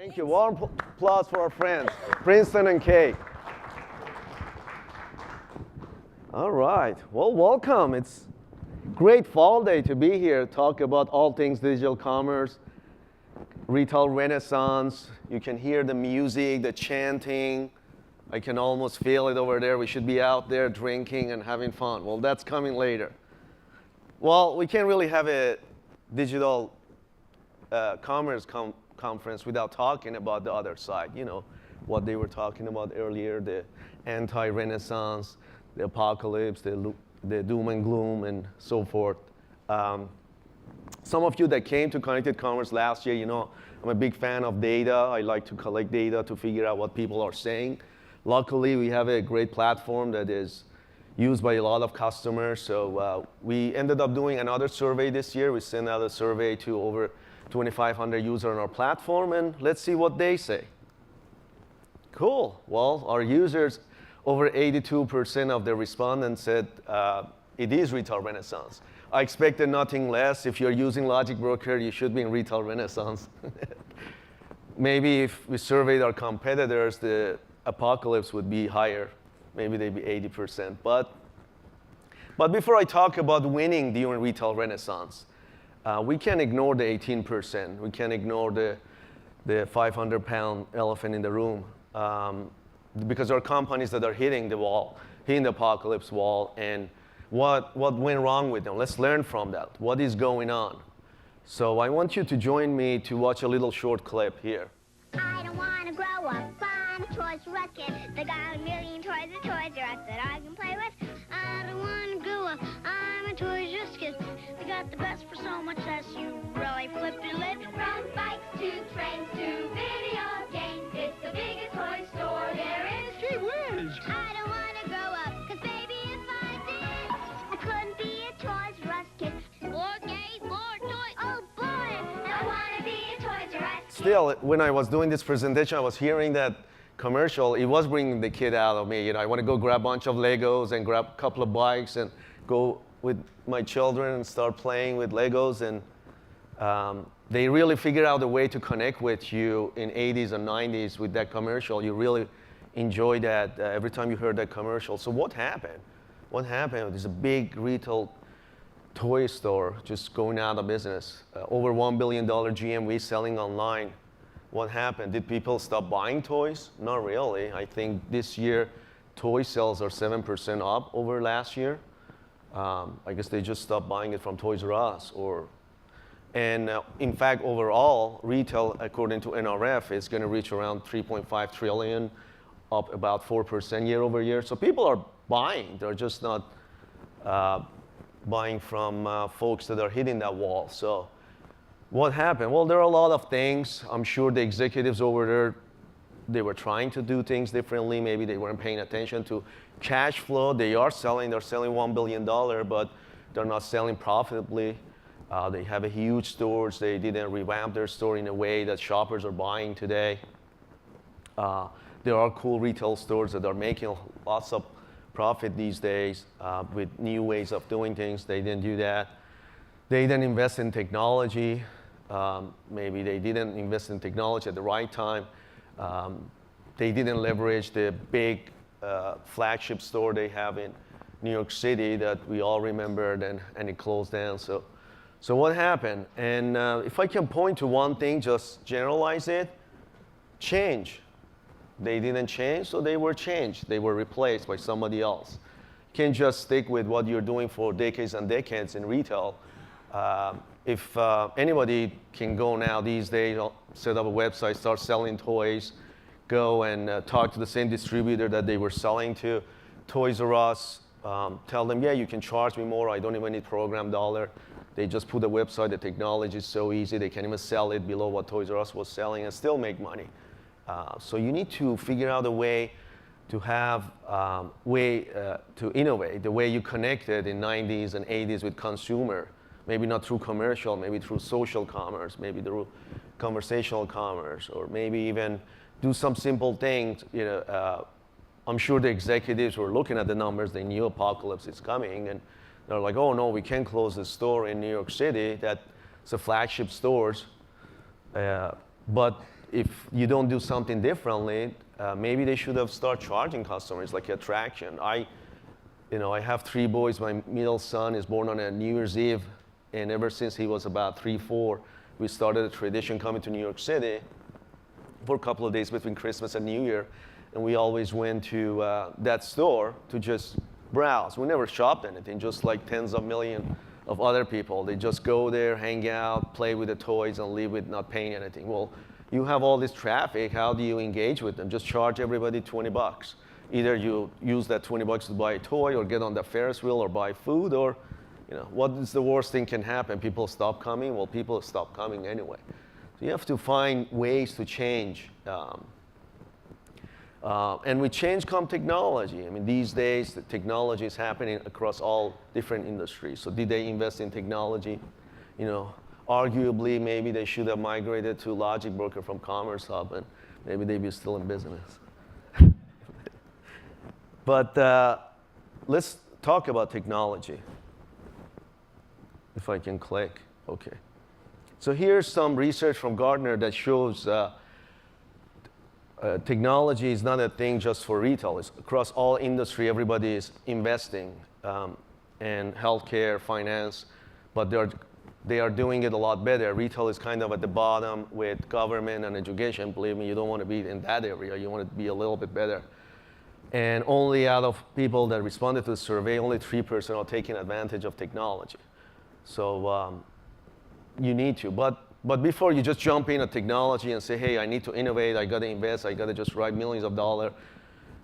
Thank you. Warm applause for our friends, Princeton and Kate. All right. Well, welcome. It's a great fall day to be here, talk about all things digital commerce, retail renaissance. You can hear the music, the chanting. I can almost feel it over there. We should be out there drinking and having fun. Well, that's coming later. Well, we can't really have a digital commerce conference without talking about the other side. You know, what they were talking about earlier, the anti-renaissance, the apocalypse, the doom and gloom, and so forth. Some of you that came to Connected Commerce last year, you know, I'm a big fan of data. I like to collect data to figure out what people are saying. Luckily, we have a great platform that is used by a lot of customers. So we ended up doing another survey this year. We sent out a survey to over 2,500 users on our platform, and let's see what they say. Cool. Well, our users, over 82% of the respondents said it is retail renaissance. I expected nothing less. If you're using Logicbroker, you should be in retail renaissance. Maybe if we surveyed our competitors, the apocalypse would be higher. Maybe they'd be 80%. But before I talk about winning during retail renaissance, we can't ignore the 18%. We can't ignore the 500-pound elephant in the room. Because there are companies that are hitting the wall, hitting the apocalypse wall, and what went wrong with them? Let's learn from that. What is going on? So I want you to join me to watch a little short clip here. I don't want to grow up, I'm a Toys R Us kid. They got a million toys at Toys R Us that I can play with. I don't want to grow up, I'm a Toys R Us kid. They got the best for so much less, you really flip your lid. From bikes to trains to video games, it's the biggest toy store there is. Gee whiz! I don't want to grow up, cause baby if I did, I couldn't be a Toys R Us kid. More games, more toys, oh boy, I want to be a Toys R Us kid. Still, when I was doing this presentation, I was hearing that commercial. It was bringing the kid out of me. You know, I want to go grab a bunch of Legos and grab a couple of bikes and go with my children and start playing with Legos. And they really figured out a way to connect with you in 80s and 90s with that commercial. You really enjoy that every time you heard that commercial. So what happened? What happened? There's a big retail toy store just going out of business. Over $1 billion GMV selling online. What happened? Did people stop buying toys? Not really. I think this year toy sales are 7% up over last year. I guess they just stopped buying it from Toys R Us. And in fact, overall, retail, according to NRF, is going to reach around $3.5 trillion, up about 4% year over year. So people are buying. They're just not buying from folks that are hitting that wall. So what happened? Well, there are a lot of things. I'm sure the executives over there, they were trying to do things differently. Maybe they weren't paying attention to cash flow. They're selling $1 billion, but they're not selling profitably. They have a huge stores. They didn't revamp their store in a way that shoppers are buying today. There are cool retail stores that are making lots of profit these days with new ways of doing things. They didn't do that. They didn't invest in technology. Maybe they didn't invest in technology at the right time. They didn't leverage the big flagship store they have in New York City that we all remembered, and it closed down. So what happened? And if I can point to one thing, just generalize it, change. They didn't change, so they were changed. They were replaced by somebody else. You can't just stick with what you're doing for decades and decades in retail. If anybody can go now these days, set up a website, start selling toys, go and talk to the same distributor that they were selling to, Toys R Us, tell them, yeah, you can charge me more. I don't even need program dollar. They just put a website. The technology is so easy. They can even sell it below what Toys R Us was selling and still make money. So you need to figure out a way to have to innovate, the way you connected in 90s and 80s with consumer. Maybe not through commercial, maybe through social commerce, maybe through conversational commerce, or maybe even do some simple things. You know, I'm sure the executives were looking at the numbers. They knew apocalypse is coming, and they're like, oh no, we can't close the store in New York City. That's a flagship stores. But if you don't do something differently, maybe they should have started charging customers like attraction. I have 3 boys. My middle son is born on a New Year's Eve, and ever since he was about 3, 4, we started a tradition coming to New York City for a couple of days between Christmas and New Year, and we always went to that store to just browse. We never shopped anything, just like tens of millions of other people. They just go there, hang out, play with the toys, and leave with not paying anything. Well, you have all this traffic. How do you engage with them? Just charge everybody $20. Either you use that $20 to buy a toy or get on the Ferris wheel or buy food, or what is the worst thing can happen? People stop coming? Well, people stop coming anyway. So you have to find ways to change. And with change comes technology. I mean, these days, the technology is happening across all different industries. So did they invest in technology? Arguably, maybe they should have migrated to Logicbroker from Commerce Hub, and maybe they'd be still in business. But let's talk about technology. If I can click, OK. So here's some research from Gartner that shows technology is not a thing just for retail. It's across all industry. Everybody is investing in healthcare, finance, but they are doing it a lot better. Retail is kind of at the bottom with government and education. Believe me, you don't want to be in that area. You want to be a little bit better. And only out of people that responded to the survey, only 3% are taking advantage of technology. So you need to. But before you just jump in at technology and say, hey, I need to innovate, I got to invest, I got to just write millions of dollars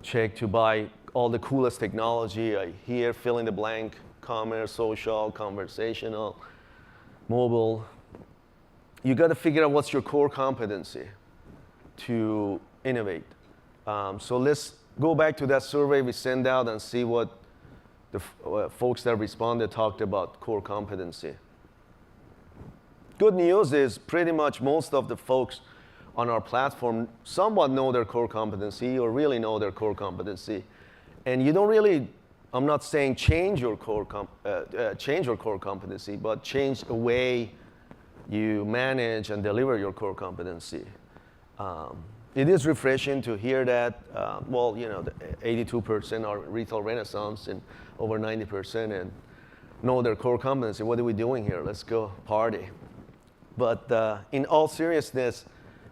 check to buy all the coolest technology. I hear fill in the blank, commerce, social, conversational, mobile. You got to figure out what's your core competency to innovate. So let's go back to that survey we sent out and see what the folks that responded talked about core competency. Good news is pretty much most of the folks on our platform somewhat know their core competency or really know their core competency. And you don't really, I'm not saying change your core competency, but change the way you manage and deliver your core competency. It is refreshing to hear that, the 82% are retail renaissance and over 90% and know their core competency. What are we doing here? Let's go party. But in all seriousness,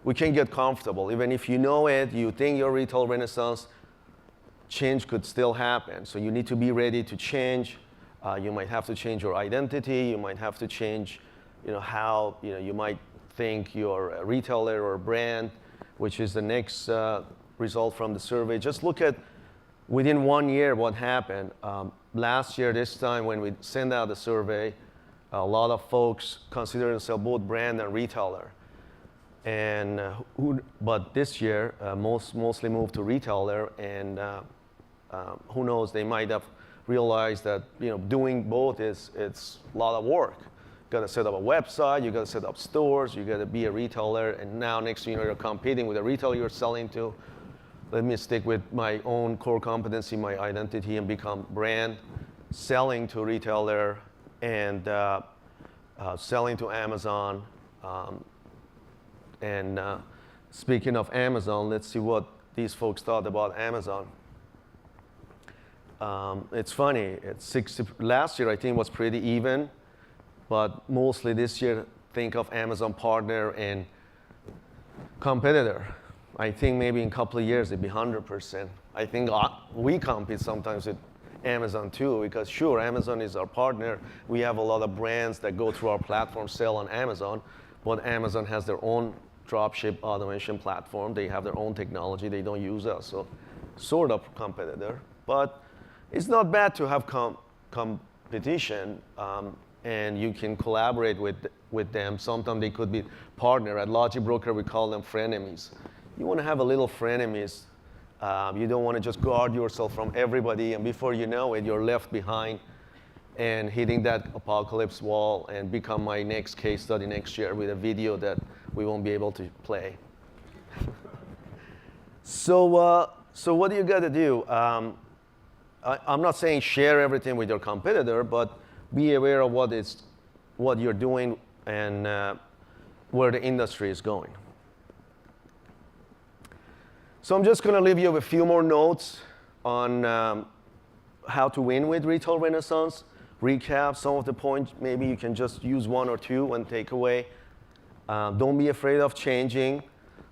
we can get comfortable. Even if you know it, you think you're retail renaissance, change could still happen. So you need to be ready to change. You might have to change your identity. You might have to change how you might think you're a retailer or a brand, which is the next result from the survey. Just look at within 1 year what happened. Last year, this time when we sent out the survey, a lot of folks consider themselves both brand and retailer. But this year, mostly moved to retailer, and who knows, they might have realized that doing both it's a lot of work. You got to set up a website, you got to set up stores, you got to be a retailer, and now next thing you know, you're competing with a retailer you're selling to. Let me stick with my own core competency, my identity, and become brand, selling to retailer, and selling to Amazon. And speaking of Amazon, let's see what these folks thought about Amazon. It's funny. Last year, I think, was pretty even. But mostly this year, think of Amazon partner and competitor. I think maybe in a couple of years, it'd be 100%. I think we compete sometimes with Amazon too, because sure, Amazon is our partner. We have a lot of brands that go through our platform, sell on Amazon, but Amazon has their own dropship automation platform. They have their own technology. They don't use us, so sort of competitor. But it's not bad to have competition, and you can collaborate with them. Sometimes they could be partner. At Logicbroker, we call them frenemies. You want to have a little frenemies. You don't want to just guard yourself from everybody, and before you know it, you're left behind and hitting that apocalypse wall and become my next case study next year with a video that we won't be able to play. So what do you got to do? I'm not saying share everything with your competitor, but be aware of what you're doing and where the industry is going. So I'm just going to leave you with a few more notes on how to win with Retail Renaissance. Recap some of the points. Maybe you can just use one or two and take away. Don't be afraid of changing.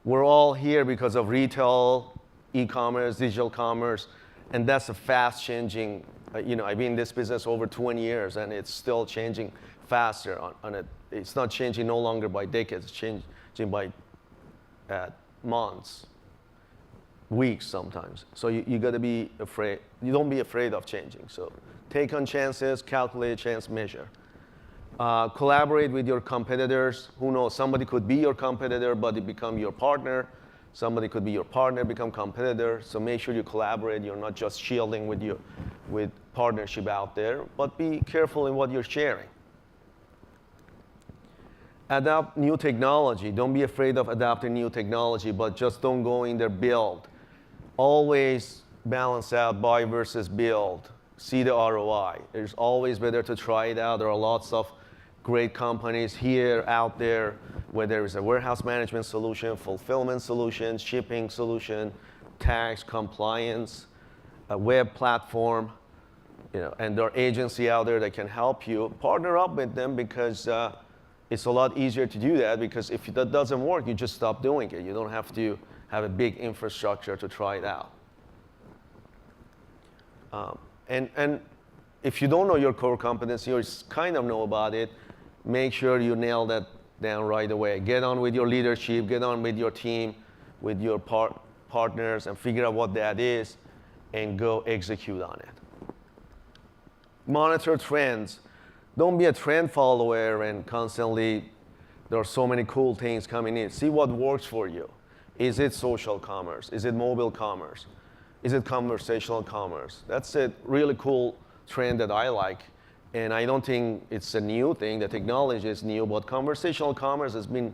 We're all here because of retail, e-commerce, digital commerce, and that's a fast changing. I've been in this business over 20 years, and it's still changing faster. It's not changing no longer by decades. It's changing by months, weeks sometimes. So you got to be afraid. You don't be afraid of changing. So take on chances, calculate chance, measure. Collaborate with your competitors. Who knows? Somebody could be your competitor, but they become your partner. Somebody could be your partner, become competitor. So make sure you collaborate. You're not just shielding with partnership out there, but be careful in what you're sharing. Adapt new technology. Don't be afraid of adapting new technology, but just don't go in there build. Always balance out buy versus build. See the ROI. It's always better to try it out. There are lots of great companies here, out there, whether it's a warehouse management solution, fulfillment solution, shipping solution, tax, compliance, a web platform, and there are agencies out there that can help you. Partner up with them because it's a lot easier to do that, because if that doesn't work, you just stop doing it. You don't have to have a big infrastructure to try it out. And if you don't know your core competency or kind of know about it, make sure you nail that down right away. Get on with your leadership, get on with your team, with your partners, and figure out what that is, and go execute on it. Monitor trends. Don't be a trend follower and constantly, there are so many cool things coming in. See what works for you. Is it social commerce? Is it mobile commerce? Is it conversational commerce? That's a really cool trend that I like. And I don't think it's a new thing. The technology is new, but conversational commerce has been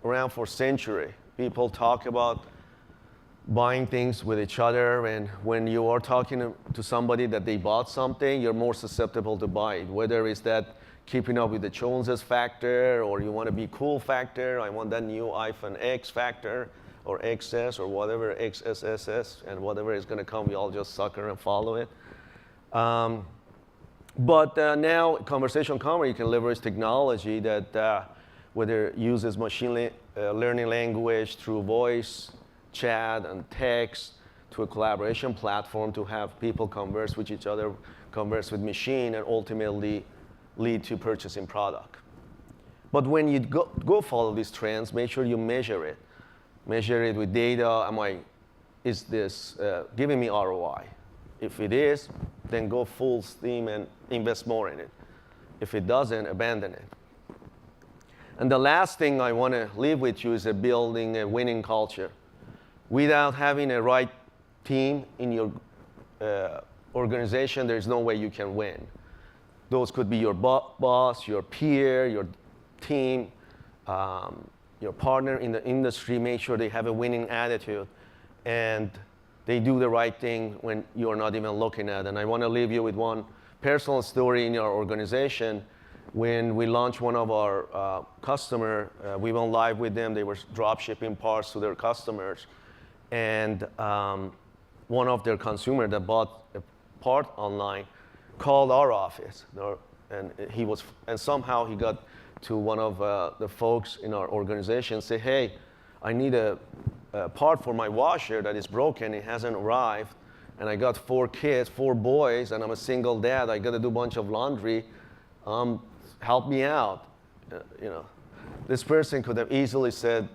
around for a century. People talk about buying things with each other, and when you are talking to somebody that they bought something, you're more susceptible to buy it. Whether it's that keeping up with the Joneses factor, or you want to be cool factor, I want that new iPhone X factor, or XS, or whatever, XSSS, and whatever is going to come, we all just sucker and follow it. But now, conversational commerce, you can leverage technology that whether it uses machine learning language through voice, chat, and text, to a collaboration platform to have people converse with each other, converse with machine, and ultimately lead to purchasing product. But when you go follow these trends, make sure you measure it. Measure it with data. Is this giving me ROI? If it is, then go full steam and invest more in it. If it doesn't, abandon it. And the last thing I want to leave with you is building a winning culture. Without having a right team in your organization, there's no way you can win. Those could be your boss, your peer, your team, your partner in the industry. Make sure they have a winning attitude and they do the right thing when you're not even looking at it. And I want to leave you with one personal story in our organization. When we launched one of our customer, we went live with them. They were drop shipping parts to their customers. And one of their consumers that bought a part online called our office. And somehow he got to one of the folks in our organization and say, hey, I need a part for my washer that is broken. It hasn't arrived. And I got 4 kids, 4 boys, and I'm a single dad. I got to do a bunch of laundry. Help me out. This person could have easily said,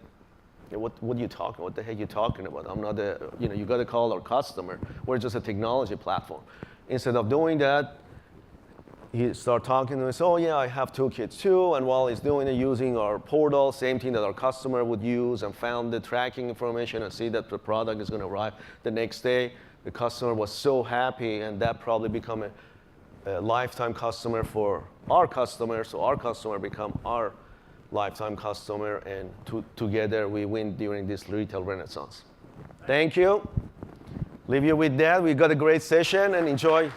what are you talking? What the heck are you talking about? I'm not you got to call our customer. We're just a technology platform. Instead of doing that, he started talking to us. Oh yeah, I have 2 kids too. And while he's doing it, using our portal, same thing that our customer would use, and found the tracking information and see that the product is going to arrive the next day. The customer was so happy, and that probably become a lifetime customer for our customer. So our customer become our lifetime customer, and together we win during this retail renaissance. Thank you. Leave you with that. We got a great session, and enjoy